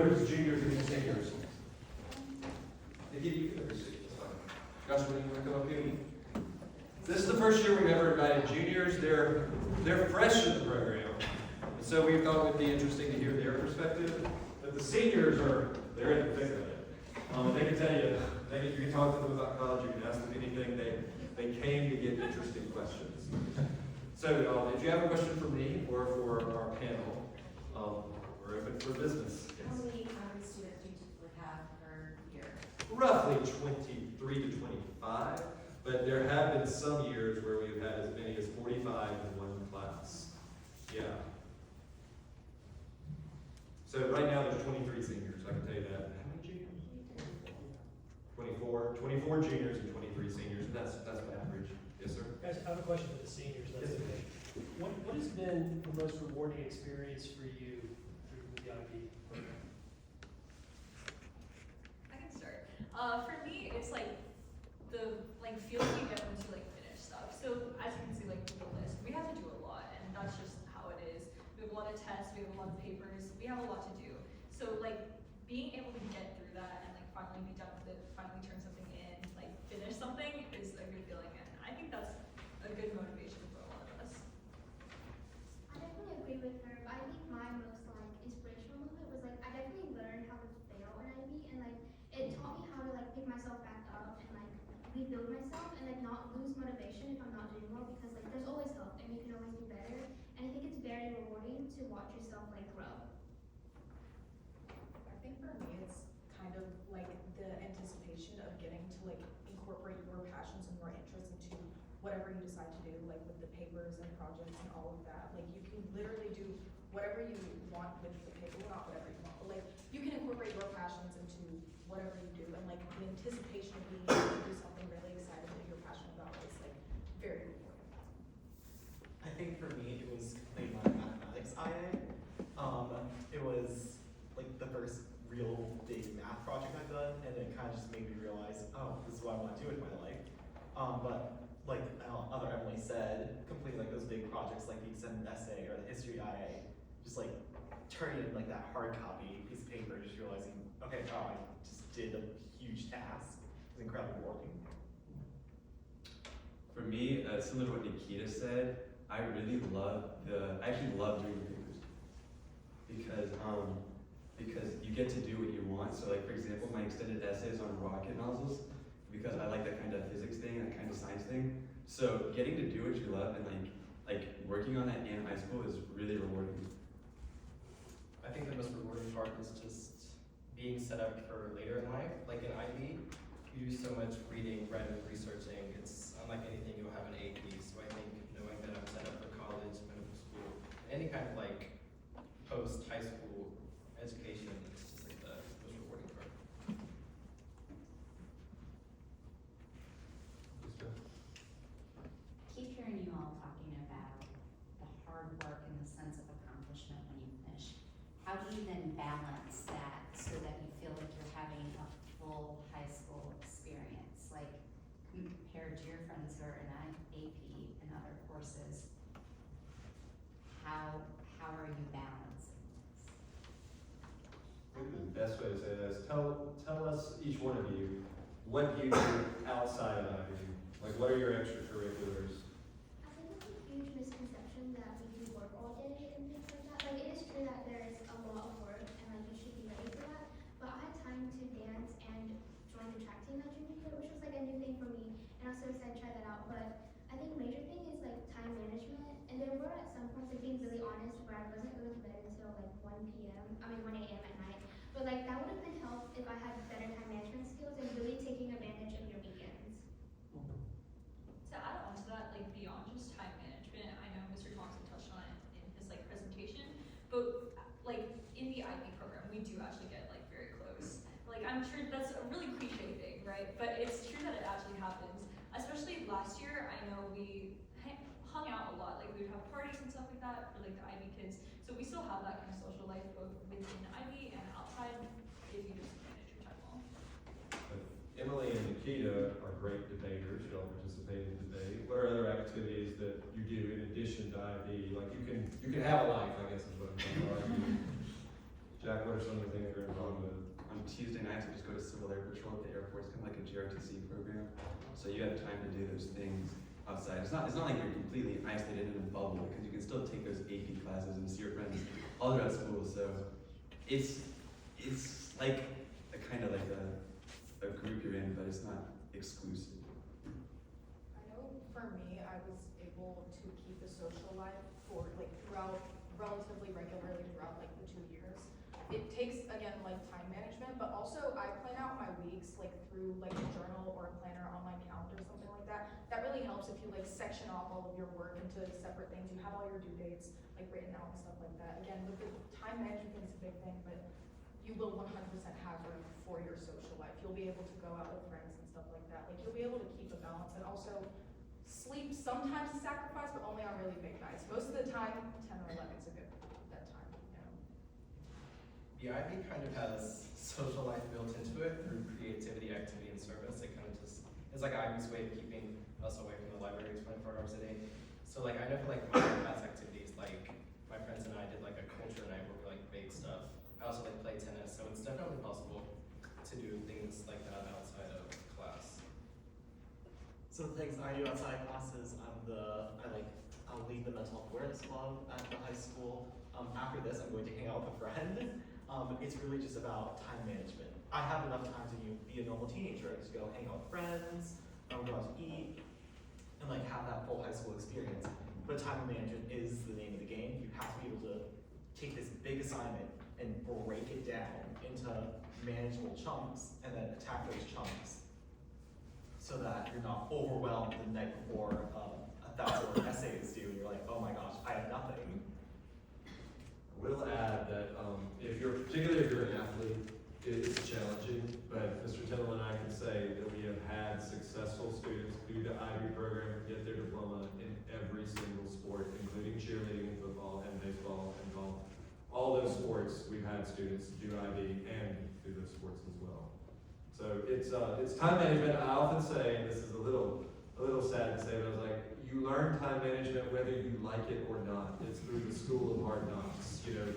who's juniors and who's seniors? Nikki, you can have your seat, that's fine. Joshua, you want to come up here? This is the first year we've ever invited juniors. They're fresh in the program. And so we thought it would be interesting to hear their perspective. But the seniors they're in the thick of it. They can tell you, you can talk to them about college, you can ask them anything. They came to get interesting questions. So if you have a question for me or for our panel, we're open for business. How many students do you typically have per year? Roughly 23 to 25, but there have been some years where we've had as many as 45 in one class. Yeah. So right now there's 23 seniors, I can tell you that. How many juniors? 24 juniors and 23 seniors, and that's the average. Yes, sir? Guys, I have a question for the seniors. That's Yes, okay. What has been the most rewarding experience for you through the IB program? I can start. For me, it's like the feeling you get once you finish stuff. So as you can see, with the list, we have to do a lot, and that's just how it is. We have a lot of tests, we have a lot of papers, we have a lot to do. So being able to get through that and finally be done with it, finally turn something in, finish something is a good feeling, and I think that's a good motivation for a lot of us. I definitely agree with her, but I think my most inspirational moment was I definitely learned how to fail in IB, and it taught me how to pick myself back up and rebuild myself and not lose motivation if I'm not doing well, because there's always hope and you can always do better, and I think it's very rewarding to watch yourself grow. I think for me, it's kind of the anticipation of getting to incorporate your passions and your interests into whatever you decide to do, with the papers and projects and all of that. You can literally do whatever you want with the paper, well, not whatever you want, but you can incorporate your passions into whatever you do, and the anticipation of being able to do something really exciting that you're passionate about is very rewarding. I think for me, it was completing my mathematics IA. It was the first real big math project I've done, and it kind of just made me realize, oh, this is what I want to do with my life. But other Emily said, completing those big projects like the extended essay or the history IA, just turning in that hard copy piece of paper, just realizing, okay, wow, I just did a huge task. It was incredibly rewarding. For me, similar to what Nikita said, I actually love doing the papers because you get to do what you want. So for example, my extended essay is on rocket nozzles because I like that kind of physics thing, that kind of science thing. So getting to do what you love and working on that in high school is really rewarding. I think the most rewarding part is just being set up for later in life. In IB, you do so much reading, writing, researching. It's unlike anything you'll have in AP. So I think knowing that I'm set up for college, medical school, any kind of post-high school education, it's just the most rewarding part. Keep hearing you all talking about the hard work and the sense of accomplishment when you finish. How do you then balance that so that you feel like you're having a full high school experience? Compared to your friends who are in AP and other courses, how are you balancing this? Maybe the best way to say that is tell us, each one of you, what you do outside of IB. What are your extracurriculars? I think it's a huge misconception that we do work all day and things like that. It is true that there is a lot of work and you should be ready for that. But I had time to dance and join the track team that junior year, which was a new thing for me. And I was so excited to try that out. But I think major thing is time management. And there were at some points, being really honest, where I wasn't going to bed until 1 a.m. at night. But that would have been helped if I had better time management skills and really taking advantage of your weekends. To add on to that, beyond just time management, I know Mr. Thompson touched on it in his presentation, but in the IB program, we do actually get very close. I'm sure that's a really cliche thing, right? But it's true that it actually happens. Especially last year, I know we hung out a lot. We would have parties and stuff like that for the IB kids. So we still have that kind of social life both within IB and outside if you just manage your time well. Emily and Nikita are great debaters. You all participate in debate. What are other activities that you do in addition to IB? You can have a life, I guess is what I'm trying to argue. Jack, what are some of the things you're involved parents that just go to Civil Air Patrol at the airport. It's kind of like a JRTC program. So you have time to do those things outside. It's not like you're completely isolated in a bubble because you can still take those AP classes and see your friends all throughout school. So it's like a kind of like a group you're in, but it's not exclusive. I know for me, I was able to keep the social life for like throughout relatively regularly throughout like the 2 years. It takes again like time management, but also I plan out my weeks like through like a journal or a planner on my calendar, something like that. That really helps if you like section off all of your work into separate things. You have all your due dates like written out and stuff like that. Again, with the time management thing, it's a big thing, but you will 100% have room for your social life. You'll be able to go out with friends and stuff like that. Like you'll be able to keep a balance, and also sleep sometimes is sacrificed, but only on really big nights. Most of the time, 10 or 11 is a good bedtime, you know. The IB kind of has social life built into it through creativity, activity, and service. It kind of just, it's like IB's way of keeping us away from the library 24 hours a day. So like, I know for like my past activities, like my friends and I did like a culture night where we like bake stuff. I also like play tennis, so it's definitely possible to do things like that outside of class. So the things I do outside classes, I'll lead the mental health awareness club at the high school. After this, I'm going to hang out with a friend. It's really just about time management. I have enough time to be a normal teenager, to go hang out with friends, go out to eat, and like have that full high school experience. But time management is the name of the game. You have to be able to take this big assignment and break it down into manageable chunks and then attack those chunks so that you're not overwhelmed the night before 1,000 essay is due and you're like, oh my gosh, I have nothing. I will add that particularly if you're an athlete, it's challenging, but Mr. Tindall and I can say that we have had successful students through the IB program get their diploma in every single sport, including cheerleading and football and baseball and golf. All those sports, we've had students do IB and do those sports as well. So it's time management. I often say, and this is a little sad to say, but I was like, you learn time management whether you like it or not. It's through the school of hard knocks. You know,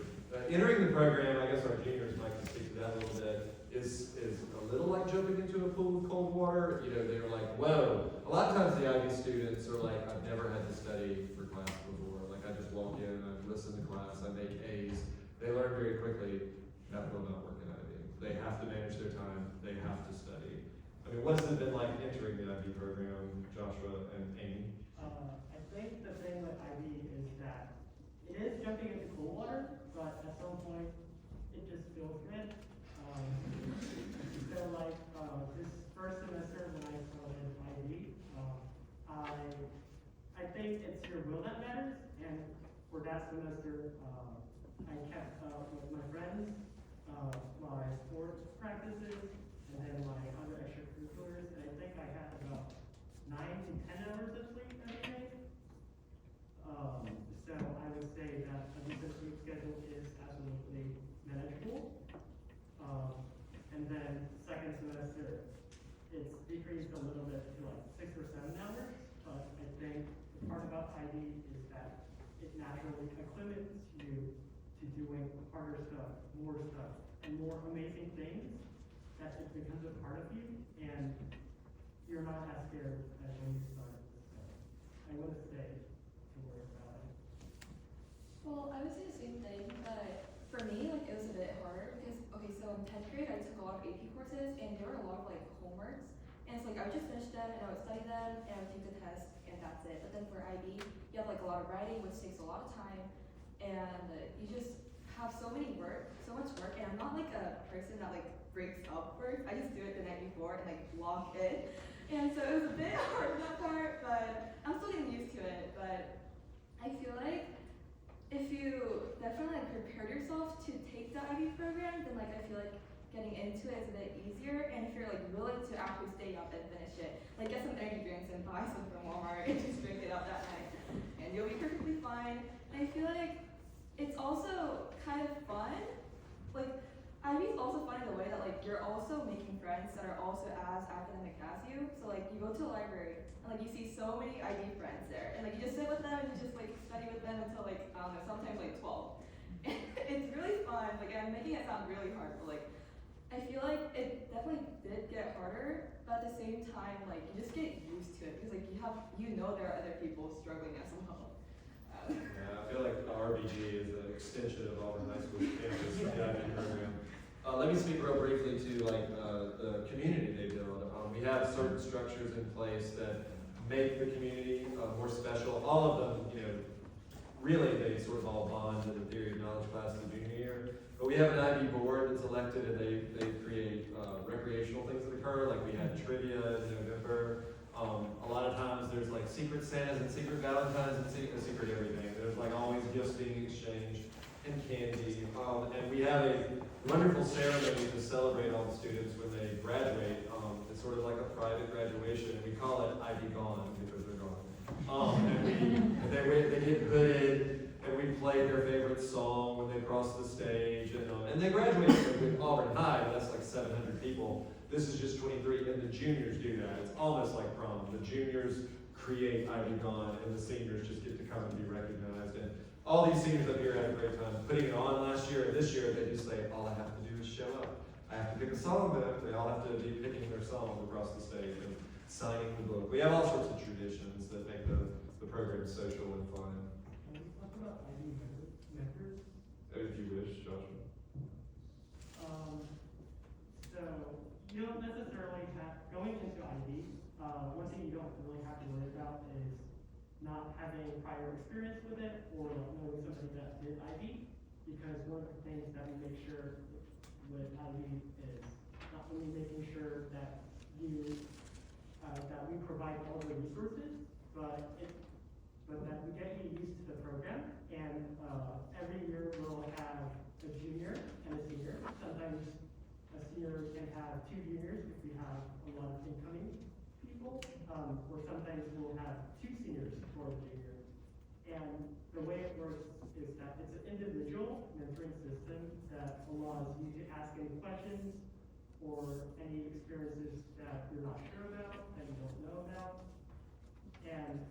entering the program, I guess our juniors might can speak to that a little bit, is a little like jumping into a pool of cold water. You know, they're like, whoa. A lot of times the IB students are like, I've never had to study for class before. Like I just walk in, I listen to class, I make A's. They learn very quickly. That will not work in IB. They have to manage their time. They have to study. I mean, what's it been like entering the IB program, Joshua and Amy? I think the thing with IB is that it is jumping into cool water, but at some point it just feels good. So like this first semester when I started IB, I think it's your will that matters, and for that semester I kept up with my friends, my sports practices, and then my other extracurriculars, and I think I had about 9 to 10 hours of sleep every day. So I would say that a decent sleep schedule is absolutely manageable. And then second semester, it's decreased a little bit to like 6 or 7 hours, but I think the part about IB is that it naturally acclimates you to doing harder stuff, and more amazing things, that it becomes a part of you, and you're not as scared as when you start. So I would say to worry about it. Well, I would say the same thing, but for me, like, it was a bit harder because, okay, so in 10th grade, I took a lot of AP courses, and there were a lot of, like, homeworks, and it's like, I would just finish them, and I would study them, and I would take the test, and that's it. But then for IB, you have, like, a lot of writing, which takes a lot of time, and you just have so much work, and I'm not, like, a person that, like, breaks up work. I just do it the night before and, like, log in, and so it was a bit hard that part, but I'm still getting used to it. But I feel like if you definitely like prepare yourself to take the IB program, then like I feel like getting into it is a bit easier. And if you're like willing to actually stay up and finish it, like get some energy drinks and buy some from Walmart and just drink it up that night, and you'll be perfectly fine. And I feel like it's also kind of fun. Like IB is also fun in the way that like you're also making friends that are also as academic as you. So like you go to a library and like you see so many IB friends there, and like you just sit with them and you just like study with them until like I don't know, sometimes like 12. And it's really fun. Like I'm making it sound really hard, but like I feel like it definitely did get harder, but at the same time, like, you just get used to it, because, like, you know there are other people struggling as well. Yeah, I feel like the RBG is an extension of Auburn High School campus, the IB program. Let me speak real briefly to like the community they build. We have certain structures in place that make the community more special. All of them, you know, really they sort of all bond in the theory of knowledge class the junior year. But we have an IB board that's elected, and they create recreational things that occur. Like we had trivia in November. A lot of times there's like secret Santas and secret Valentines and secret everything. There's like always gifts being exchanged and candy. And we have a wonderful ceremony to celebrate all the students when they graduate. It's sort of like a private graduation. We call it IB Gone because they're gone. And they get hooded, and we play their favorite song when they cross the stage. And they graduate with Auburn High, but that's like 700 people. This is just 23, and the juniors do that. It's almost like prom. The juniors create IB Gone, and the seniors just get to come and be recognized. And all these seniors up here had a great time putting it on last year, and this year they just say, all I have to do is show up. I have to pick a song book. They all have to be picking their songs across the stage and signing the book. We have all sorts of traditions that make the program social and fun. Can we talk about IB members? If you wish, Joshua. So you don't necessarily have, going into IB, one thing you don't really have to worry about is not having prior experience with it or knowing somebody that did IB, because one of the things that we make sure with IB is not only making sure that that we provide all the resources, but that we get you used to the program. And every year we'll have a junior and a senior. Sometimes a senior can have 2 juniors if we have a lot of incoming people, or sometimes we'll have 2 seniors for a junior. And the way it works is that it's an individual mentoring system that allows you to ask any questions or any experiences that you're not sure about, that you don't know about. And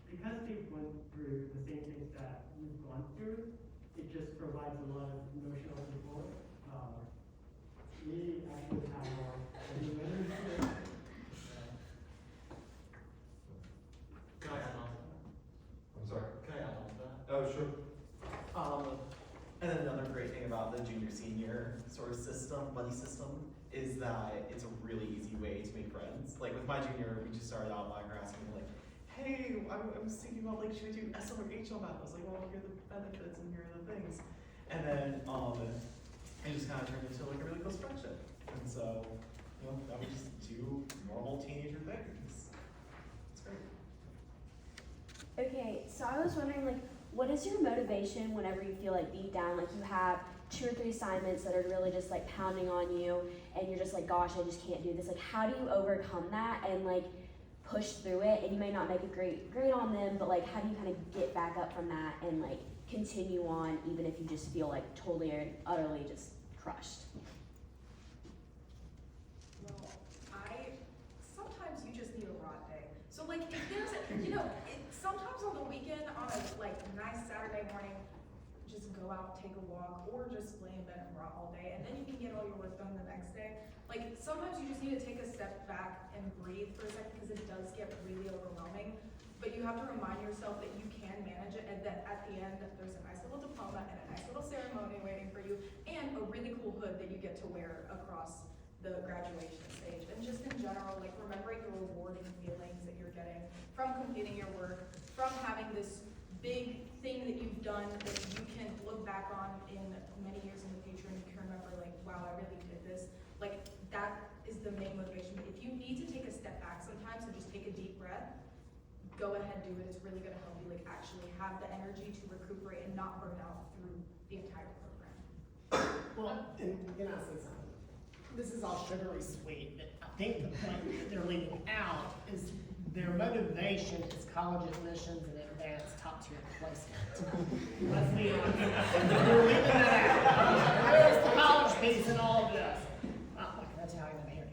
because they've went through the same things that we've gone through, it just provides a lot of emotional support. We actually have our Can I add on? I'm sorry. Can I add on to that? Oh, sure. And then another great thing about the junior-senior sort of system, buddy system, is that it's a really easy way to make friends. Like with my junior, we just started out by her asking like, hey, I was thinking about like, should we do SL or HL math? I was like, well, here are the benefits and here are the things. And then it just kind of turned into like a really close friendship. And so, you know, that we just do normal teenager things. It's great. Okay, so I was wondering, like, what is your motivation whenever you feel like beat down? Like you have 2 or 3 assignments that are really just like pounding on you, and you're just like, gosh, I just can't do this. Like, how do you overcome that and like push through it? And you may not make a great grade on them, but like, how do you kind of get back up from that and like continue on, even if you just feel like totally and utterly just crushed? Well, sometimes you just need a rot day. So like, if there's, sometimes on the weekend, on a like nice Saturday morning, just go out, take a walk, or just lay in bed and rot all day, and then you can get all your work done the next day. Like, sometimes you just need to take a step back and breathe for a second, because it does get really overwhelming. But you have to remind yourself that you can manage it, and that at the end, there's a nice little diploma and a nice little ceremony waiting for you, and a really cool hood that you get to wear across the graduation stage. And just in general, like, remembering the rewarding feelings that you're getting from completing your work, from having this big thing that you've done that you can look back on in many years in the future, and you can remember, like, wow, I really did this. Like, that is the main motivation. But if you need to take a step back sometimes and just take a deep breath, go ahead, do it. It's really gonna help you, like, actually have the energy to recuperate and not burn out through the entire program. Well, and can I say something? This is all sugary sweet, but I think the point that they're leaving out is their motivation is college admissions and advanced top tier placement. Let's be honest. They're leaving that out. Where's the college piece and all of this? That's how I'm gonna hear it.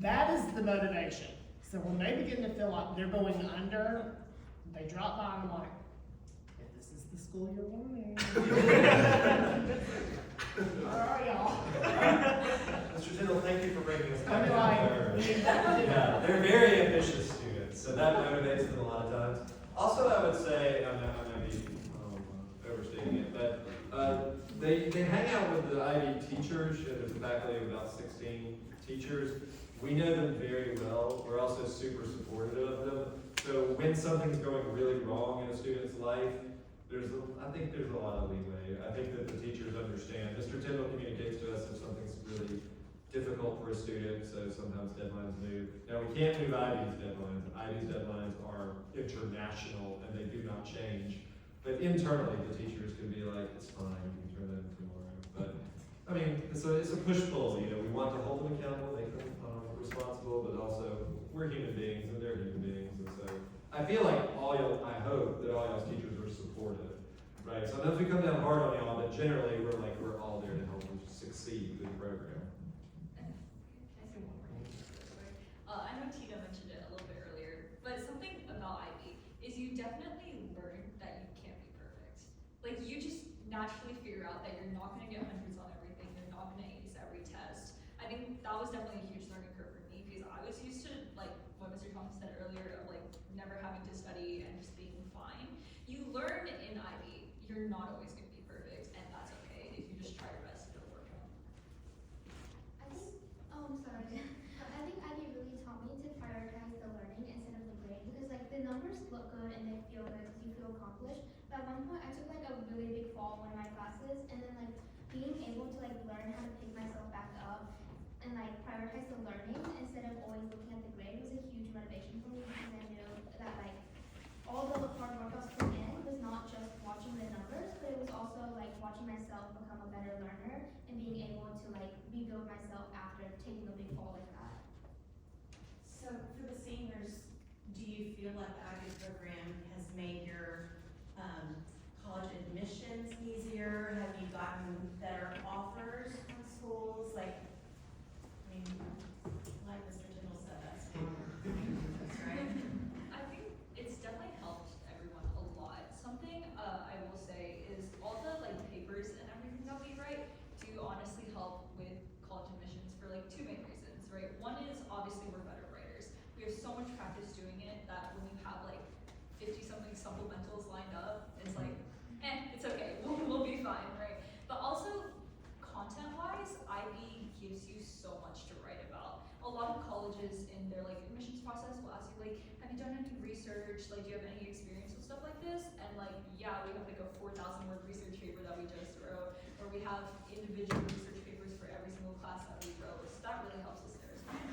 That is the motivation. So when they begin to feel like they're going under, they drop by and I'm like, if this is the school you're wanting. All right, y'all. Mr. Yeah, they're very ambitious students, so that motivates them a lot of times. Also, I would say, I might be overstating it, but they hang out with the IB teachers. There's a faculty of about 16 teachers. We know them very well. We're also super supportive of them. So when something's going really wrong in a student's life, I think there's a lot of leeway. I think that the teachers understand. Mr. Tyndall communicates to us if something's really difficult for a student, so sometimes deadlines move. Now, we can't move IB's deadlines. IB's deadlines are international and they do not change. But internally, the teachers can be like, it's fine, you can turn that in tomorrow. But, I mean, it's a push-pull, you know. We want to hold them accountable, make them responsible, but also, we're human beings and they're human beings. And so, I feel like I hope that all y'all's teachers are supportive, right? Sometimes we come down hard on y'all, but generally, we're all there to help them succeed through the program. Can I say one more thing? Sorry. I know Tina mentioned it a little bit earlier, but something about IB is you definitely learn that you can't be perfect. Like, you just naturally figure out that you're not going to get hundreds on everything, you're not going to ace every test. I think that was definitely a huge learning curve for me because I was used to, like what Mr. Thompson said earlier, of like never having to study and just being fine. You learn in IB, you're not always going to be perfect, and that's okay if you just try your best, it'll work out. I think, sorry. I think IB really taught me to prioritize the learning instead of the grade because like the numbers look good and they feel good because you feel accomplished. But at one point I took like a really big fall in one of my classes and then like being able to like learn how to pick myself back up and like prioritize the learning instead of always looking at the grade was a huge motivation for me because I knew that like all the hard work I was putting in was not just watching the numbers, but it was also like watching myself become a better learner and being able to like rebuild myself after taking a big fall like that. So for the seniors, do you feel like the IB program has made your college admissions easier? Have you gotten better offers from schools? Like, I mean, like Mr. Tyndall said, that's right. I think it's definitely helped everyone a lot. Something I will say is all the like papers and everything that we write do honestly help with college admissions for like two main reasons, right? One is obviously we're better writers. We have so much practice doing it that when you have like 50-something supplementals lined up, it's like, it's okay, we'll be fine, right? But also, content-wise, IB gives you so much to write about. A lot of colleges in their like admissions process will ask you like, have you done any research? Like, do you have any experience with stuff like this? And like, yeah, we have like a 4,000-word research paper that we just wrote, or we have individual research papers for every single class that we wrote. So that really helps us there as well.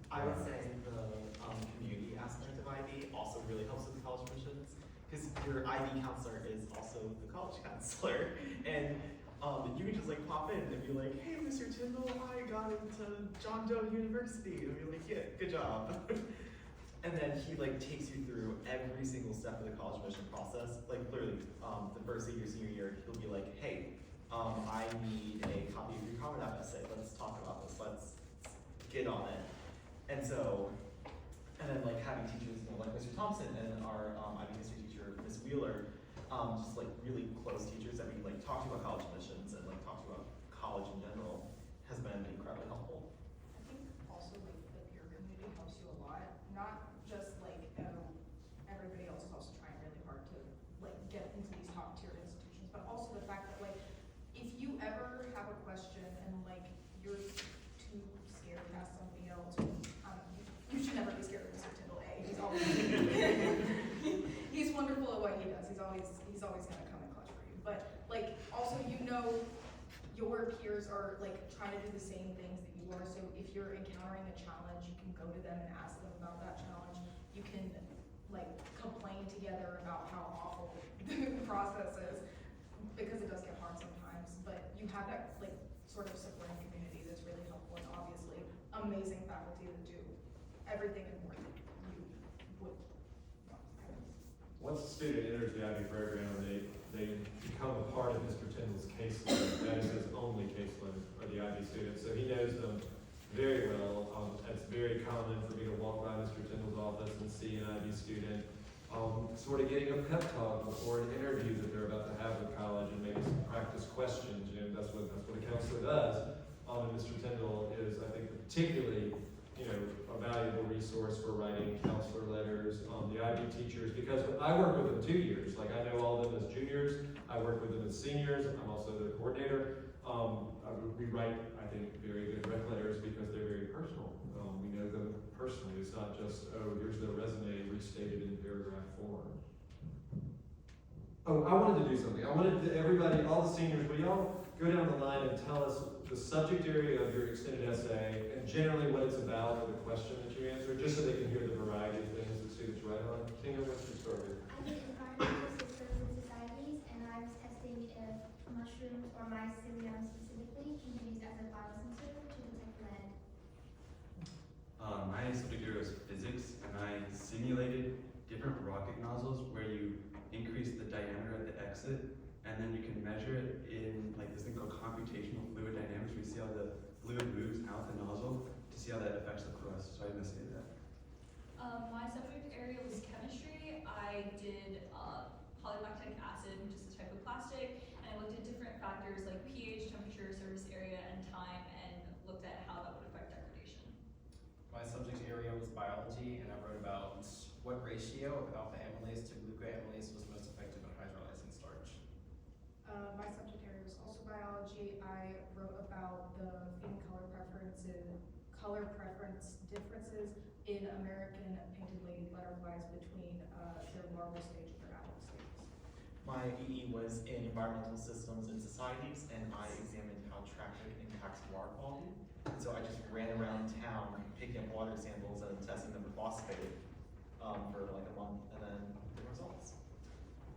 I would say the community aspect of IB also really helps with college admissions because your IB counselor is also the college counselor, and you can just like pop in and be like, "Hey, Mr. Tyndall, I got into John Doe University," and be like, "Yeah, good job." And then he like takes you through every single step of the college admission process. Like literally, the first day of your senior year, he'll be like, "Hey, I need a copy of your Common App essay. Let's talk about this. Let's get on it." And so, and then like having teachers, you know, like Mr. Thompson and our IB history teacher, Ms. Wheeler, just like really close teachers that we like talk to about college admissions and like talk to about college in general has been incredibly helpful. I think also like the peer community helps you a lot, not just like everybody else is also trying really hard to like get into these top tier institutions, but also the fact that like if you ever have a question and like you're too scared to ask somebody else, you should never be scared of Mr. Tyndall. He's always he's wonderful at what he does. He's always gonna come in clutch for you. But like also your peers are like trying to do the same things that you are. So if you're encountering a challenge, you can go to them and ask them about that challenge. You can like complain together about how awful the process is because it does get hard sometimes. But you have that like sort of supporting community that's really helpful and obviously amazing faculty that do everything and more than you would want. Once a student enters the IB program, they become a part of Mr. Tyndall's caseload. That is his only caseload, are the IB students. So he knows them very well. It's very common for me to walk by Mr. Tyndall's office and see an IB student sort of getting a pep talk before an interview that they're about to have with college and maybe some practice questions. You know, that's what a counselor does. And Mr. Tyndall is, I think, particularly a valuable resource for writing counselor letters. The IB teachers, because I work with them 2 years, like I know all of them as juniors, I work with them as seniors, I'm also the coordinator. We write, I think, very good rec letters because they're very personal. We know them personally. It's not just, oh, here's their resume restated in paragraph form. Oh, I wanted to do something. I wanted everybody, all the seniors, will y'all go down the line and tell us the subject area of your extended essay and generally what it's about or the question that you answer, just so they can hear the variety of things that students write on. Tina, what's your story? I did environmental systems and societies, and I was testing if mushrooms or mycelium specifically can be used as a biosensor to detect lead. My subject area was physics, and I simulated different rocket nozzles where you increase the diameter at the exit, and then you can measure it in like this thing called computational fluid dynamics, where you see how the fluid moves out the nozzle to see how that affects the crust. So I didn't say that. My subject area was chemistry. I did polylactic acid, which is a type of plastic, and I looked at different factors like pH, temperature, surface area, and time, and looked at how that would affect degradation. My subject area was biology, and I wrote about what ratio of alpha amylase to glucoamylase was most effective in hydrolyzing starch. My subject area was also biology. I wrote about the feeding color preference differences in American painted lady butterflies between their larval stage and their adult stages. My EE was in environmental systems and societies, and I examined how traffic impacts water quality. And so I just ran around town picking up water samples and testing them for phosphate for like a month, and then the results.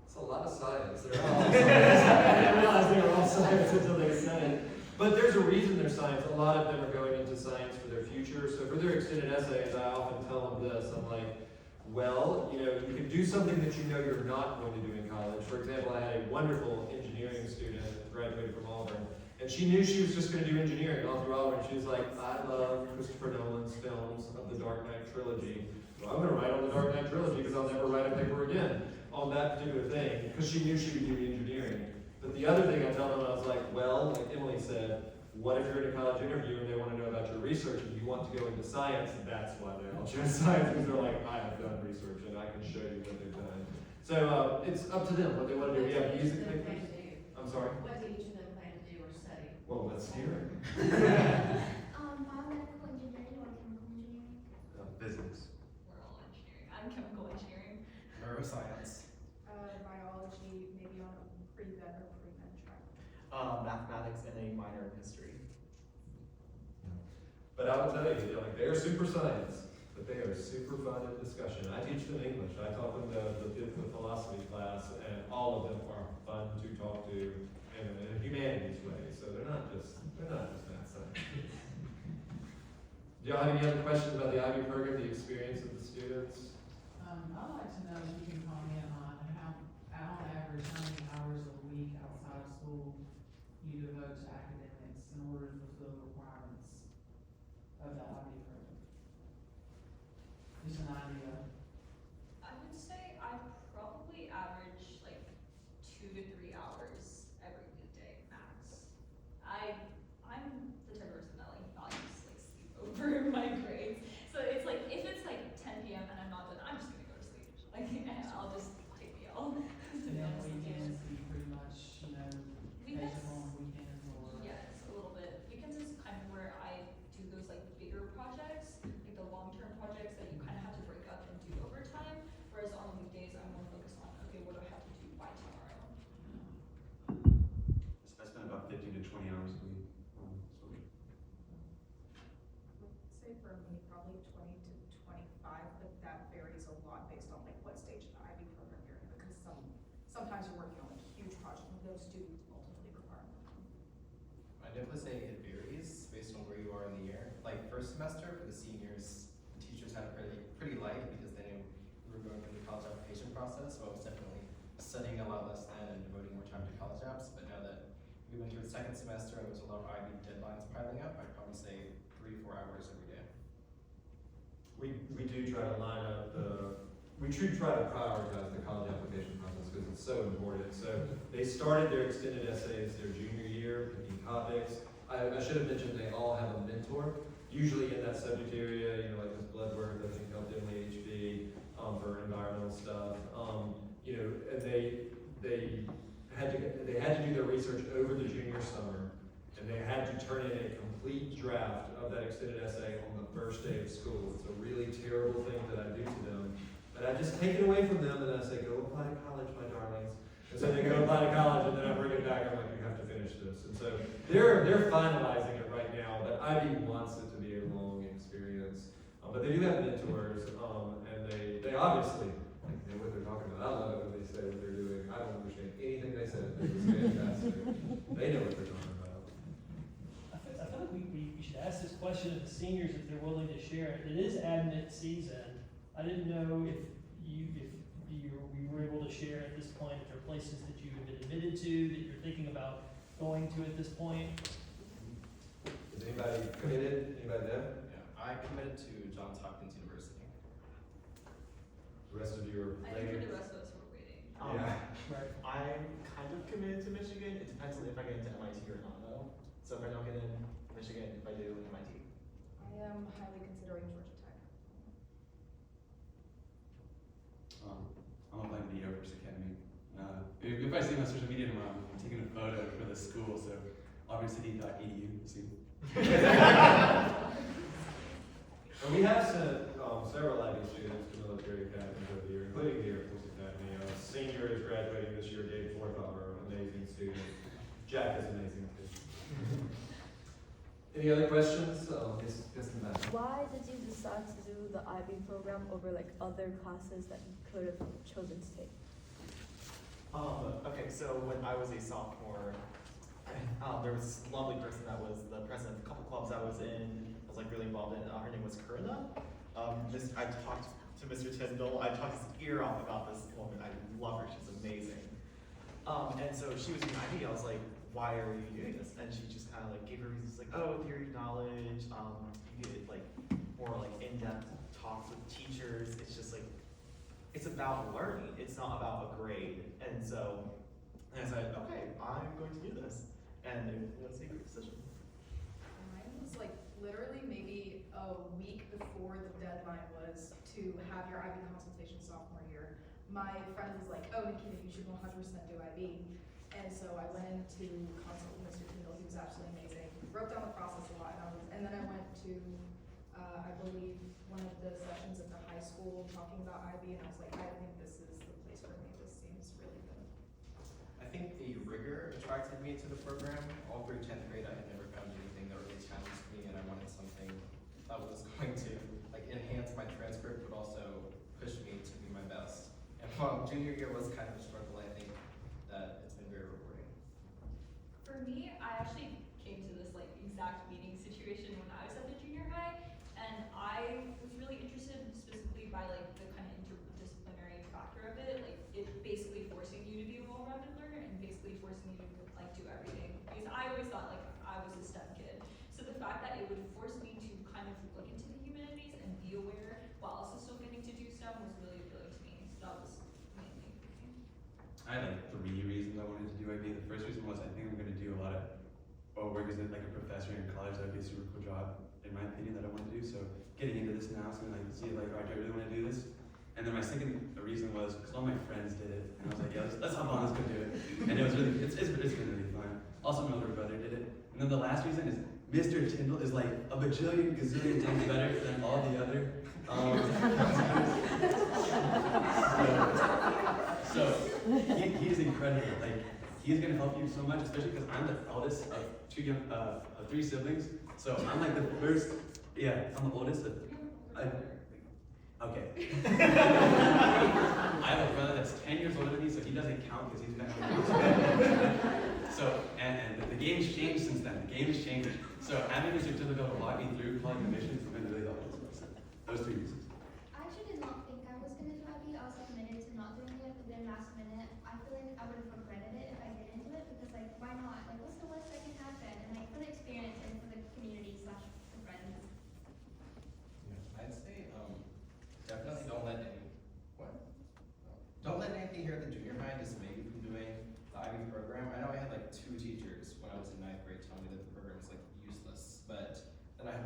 It's a lot of science. They're all science. I didn't realize they were all science until they said it. But there's a reason they're science. A lot of them are going into science for their future. So for their extended essays, I often tell them this. I'm like, well, you can do something that you know you're not going to do in college. For example, I had a wonderful engineering student that graduated from Auburn, and she knew she was just going to do engineering all through Auburn. She was like, I love Christopher Nolan's films of the Dark Knight trilogy. Well, I'm going to write on the Dark Knight trilogy because I'll never write a paper again on that particular thing, because she knew she would do engineering. But the other thing I tell them, I was like, well, like Emily said, what if you're in a college interview and they want to know about your research and you want to go into science? That's why they all choose science, because they're like, I have done research and I can show you what they've done. So it's up to them what they want to do. We have music papers. I'm sorry? What do each of them plan to do or study? Well, let's hear it. Biomedical engineering or chemical engineering? Physics. We're all engineering. I'm chemical engineering. Neuroscience. Biology, maybe on a pre-vet or pre-med track. Mathematics and a minor in history. But I will tell you, like, they're super science, but they are super fun in discussion. I teach them English. I taught them the philosophy class, and all of them are fun to talk to in a humanities way. So they're not just math science. Do y'all have any other questions about the IB program, the experience of the students? I'd like to know if you can comment on on average, how many hours a week outside of school you devote to academics in order to fulfill the requirements of the IB program. Just an idea. I would say I probably average like 2 to 3 hours every weekday max. I'm the type of person that like not just like sleep over my grades. So it's like if it's like 10 p.m. and I'm not done, I'm just gonna go to sleep. Like and I'll just take me out. And then weekends, you pretty much, Weekends? occasional on weekends or. Yes, a little bit. Weekends is kind of where I do those like bigger projects, like the long-term projects that you kind of have to break up and do over time. Whereas on the weekdays, I'm more focused on, okay, what do I have to do by tomorrow? I spend about 15 to 20 hours a week on swimming. Say for me, probably 20 to 25, but that varies a lot based on like what stage of the IB program you're in, because sometimes you're working on like huge projects and those students ultimately require more. I definitely say it varies based on where you are in the year. Like first semester for the seniors, the teachers had it pretty light because they knew we were going through the college application process, so I was definitely studying a lot less then and devoting more time to college apps. But now that we went through the second semester and there's a lot of IB deadlines piling up, I'd probably say 3 to 4 hours every day. We do try to line up we try to prioritize the college application process because it's so important. So they started their extended essays their junior year, picking topics. I should have mentioned they all have a mentor mentor, usually in that subject area, you know, like Ms. Bloodworth, I think helped Emily HB, for environmental stuff. You know, and they had to do their research over the junior summer, and they had to turn in a complete draft of that extended essay on the first day of school. It's a really terrible thing that I do to them. But I just take it away from them and I say, go apply to college, my darlings. And so they go apply to college and then I bring it back and I'm like, you have to finish this. And so they're finalizing it right now, but IB wants it to be a long experience. But they do have mentors, and they obviously know what they're talking about. I love it when they say what they're doing. I don't understand anything they said. It was fantastic. They know what they're talking about. I feel like we should ask this question of the seniors if they're willing to share it. It is admit season. I didn't know if you were able to share at this point, if there are places that you have been admitted to, that you're thinking about going to at this point. Is anybody committed? Anybody there? Yeah, I committed to Johns Hopkins University. The rest of you are I think for later. the rest of us, we're waiting. Yeah. Right. I'm kind of committed to Michigan. It depends on if I get into MIT or not, though. So if I don't get in Michigan, if I do, MIT. I am highly considering Georgia Tech. I'm applying to the Air Force Academy. If I see my social media tomorrow, I'm taking a photo for the school, so obviously.edu soon. And we have sent several IB students to military academies over the year, including the Air Force Academy. Senior is graduating this year, Dave Forthauer, amazing student. Jack is amazing too. Any other questions? Yes, in the back. Why did you decide to do the IB program over like other classes that you could have chosen to take? Okay, so when I was a sophomore, there was this lovely person that was the president of a couple clubs I was in, I was like really involved in. Her name was Corinna. I talked to Mr. Tyndall. I talked his ear off about this woman. I love her. She's amazing. And so she was in IB. I was like, why are you doing this? And she just kind of like gave her reasons, like, oh, theory of knowledge. You get like more like in-depth talks with teachers. It's just like, it's about learning. It's not about a grade. And so I said, okay, I'm going to do this. And it was a great decision. Mine was like literally maybe a week before the deadline was to have your IB consultation sophomore year. My friend was like, oh, Nikita, you should 100% do IB. And so I went in to consult with Mr. Tyndall. He was absolutely amazing. Broke down the process a lot. And then I went to, I believe, one of the sessions at the high school talking about IB, and I was like, I think this is the place for me. This seems really good. I think the rigor attracted me to the program. All through 10th grade, I had never found anything that really challenged me, and I wanted something that was going to like enhance my transcript, but also push me to be my best. And while junior year was kind of a struggle, I think that it's been very rewarding. For me, I actually came to this like exact meeting situation when I was at the junior high, and I was really interested specifically by like the kind of interdisciplinary factor of it, like it basically forcing you to be a well-rounded learner and basically forcing you to like do everything. Because I always thought like I was a STEM kid, so the fact that it would force me to kind of look into the humanities and be aware while also still getting to do STEM was really appealing to me. So that was mainly for me. I had like 3 reasons I wanted to do IB. The first reason was I think I'm going to do a lot of work as like a professor in college. That would be a super cool job, in my opinion, that I want to do. So getting into this now is going to like see like, do I really want to do this? And then my second reason was because all my friends did it, and I was like, yeah, let's hop on, let's go do it. And it was really, it's been really fun. Also, my older brother did it. And then the last reason is Mr. Tyndall is like a bajillion, gazillion times better than all the other. So he's incredible. Like he's gonna help you so much, especially because I'm the eldest of 3 siblings. So I'm like the first. Yeah, I'm the oldest of. Okay. I have a brother that's 10 years older than me, so he doesn't count because he's been around. So, and the game's changed since then. The game has changed. So having a certificate to walk me through plugging the missions has been really helpful. Those 3 reasons. I actually did not think I was going to do IB. I was like committed to not doing it, but then last minute, I feel like I would have regretted it if I didn't do it because like, why not? Like, what's the worst that can happen? And like for the experience and for the community / the friends. I'd say definitely don't let anything here at the junior high dissuade you from doing the IB program. I know I had like 2 teachers when I was in 9th grade tell me that the program is like useless, but then I had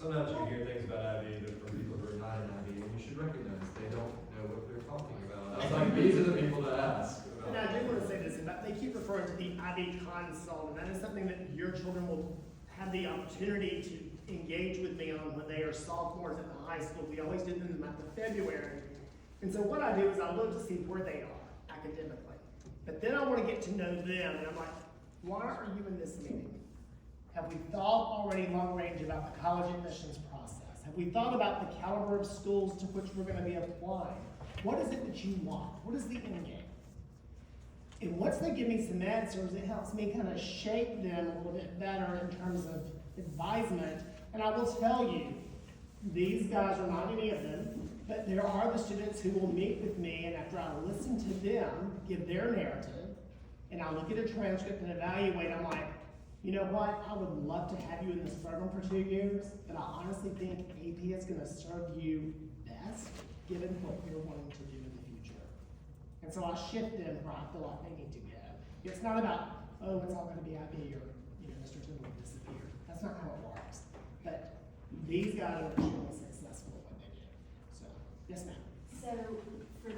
Sometimes you hear things about IB that from people who are not in IB, and you should recognize they don't know what they're talking about. I was like, these are the people to ask And about. I do want to say this, about they keep referring to the IB consult, and that is something that your children will have the opportunity to engage with me on when they are sophomores at the high school. We always do them in the month of February. And so what I do is I look to see where they are academically. But then I want to get to know them, and I'm like, why are you in this meeting? Have we thought already long range about the college admissions process? Have we thought about the caliber of schools to which we're going to be applying? What is it that you want? What is the end game? And once they give me some answers, it helps me kind of shape them a little bit better in terms of advisement. And I will tell you, these guys are not any of them, but there are the students who will meet with me, and after I listen to them give their narrative, and I look at a transcript and evaluate, I'm like, you know what, I would love to have you in this program for 2 years, but I honestly think AP is gonna serve you best, given what you're wanting to do in the future. And so I shift them where I feel like they need to go. It's not about, oh, it's all gonna be IB or, Mr. Tindall will disappear. That's not how it works. But these guys are extremely successful at what they do. So, yes ma'am. So for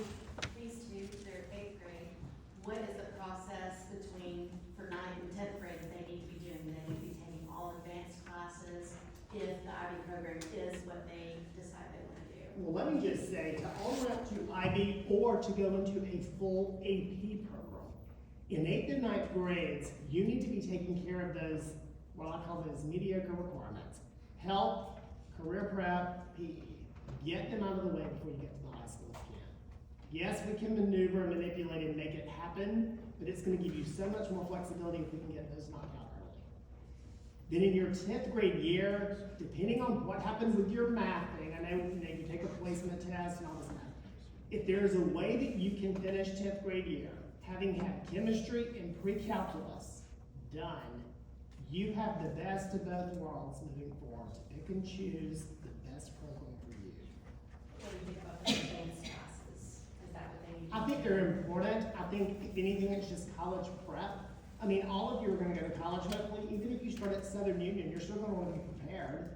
these two, they're 8th grade, what is the process between, for 9th and 10th grade that they need to be doing? They need to be taking all advanced classes if the IB program is what they decide they want to do. Well, let me just say, to all the way up to IB or to go into a full AP program, in 8th and 9th grades, you need to be taking care of those, what I call those mediocre requirements. Health, career prep, PE. Get them out of the way before you get to the high school if you can. Yes, we can maneuver and manipulate and make it happen, but it's going to give you so much more flexibility if we can get those knocked out early. Then in your 10th grade year, depending on what happens with your math thing, I know you take a placement test and all this math. If there is a way that you can finish 10th grade year, having had chemistry and pre-calculus done, you have the best of both worlds moving forward to pick and choose the best program for you. What do you think about the advanced classes? Is that what they need to do? I think they're important. I think if anything, it's just college prep. I mean, all of you are going to go to college, hopefully. Even if you start at Southern Union, you're still going to want to be prepared.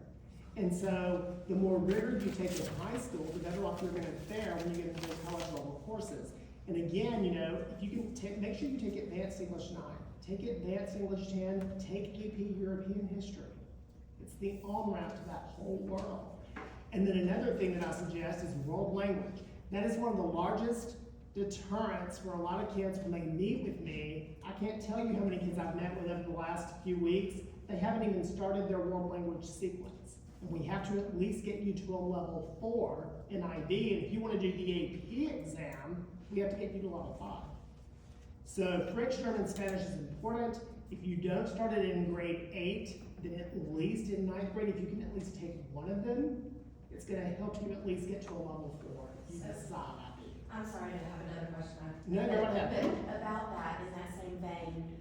And so the more rigor you take in high school, the better off you're going to fare when you get into those college level courses. And again, if you can make sure you take Advanced English 9, take Advanced English 10, take AP European History. It's the on-ramp to that whole world. And then another thing that I suggest is world language. That is one of the largest deterrents for a lot of kids when they meet with me. I can't tell you how many kids I've met with over the last few weeks. They haven't even started their world language sequence. And we have to at least get you to a level 4 in IB. And if you want to do the AP exam, we have to get you to level 5. So French, German, Spanish is important. If you don't start it in grade 8, then at least in 9th grade, if you can at least take one of them, it's going to help you at least get to a level 4 if you decide IB. I'm sorry to have another question. No, go ahead. But about that, in that same vein,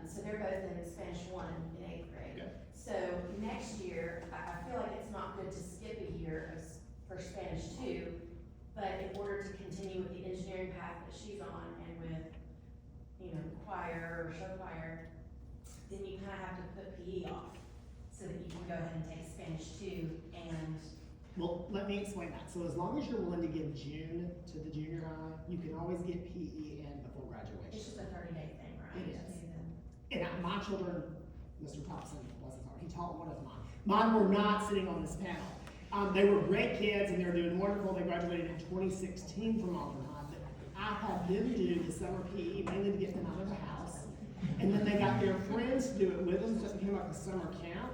so they're both in Spanish 1 in 8th grade. Okay. So next year, I feel like it's not good to skip a year for Spanish 2, but in order to continue with the engineering path that she's on and with, choir or show choir, then you kind of have to put PE off so that you can go ahead and take Spanish 2 and. Well, let me explain that. So as long as you're willing to give June to the junior high, you can always get PE in before graduation. It's just a 30-day thing, right? It is. And my children, Mr. Thompson, bless his heart, he taught one of mine. Mine were not sitting on this panel. They were great kids and they were doing wonderful. They graduated in 2016 from Auburn High. But I had them do the summer PE mainly to get them out of the house. And then they got their friends to do it with them, so it became like a summer camp.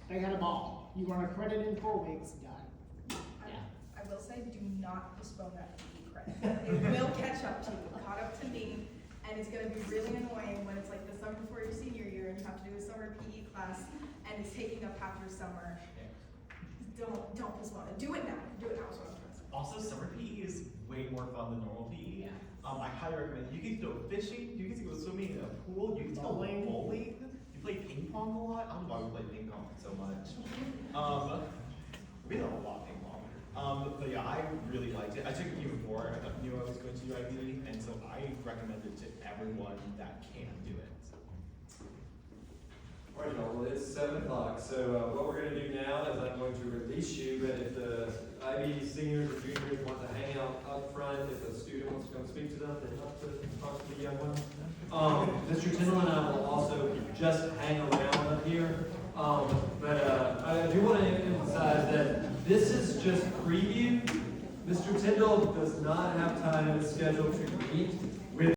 They had a ball. You earn a credit in 4 weeks, done. I will say, do not postpone that PE credit. It will catch up to you. It caught up to me, and it's going to be really annoying when it's like the summer before your senior year and you have to do a summer PE class, and it's taking up half your summer. Don't postpone it. Do it now. Do it now. Is what I'm trying to say. Also, summer PE is way more fun than normal PE. Yeah. I highly recommend it. You get to go fishing, you get to go swimming in a pool, you get to go bowling, you play ping pong a lot. I don't know why we play ping pong so much. We did a lot of ping pong. But yeah, I really liked it. I took it even before I knew I was going to do IB, and so I recommend it to everyone that can do it. All right, y'all, well, it's 7 o'clock, so what we're going to do now is I'm going to release you, but if the IB seniors or juniors want to hang out up front, if a student wants to come speak to them, they'd love to talk to the young ones. Mr. Tyndall and I will also just hang around up here. But I do want to emphasize that this is just preview. Mr. Tyndall does not have time in his schedule to meet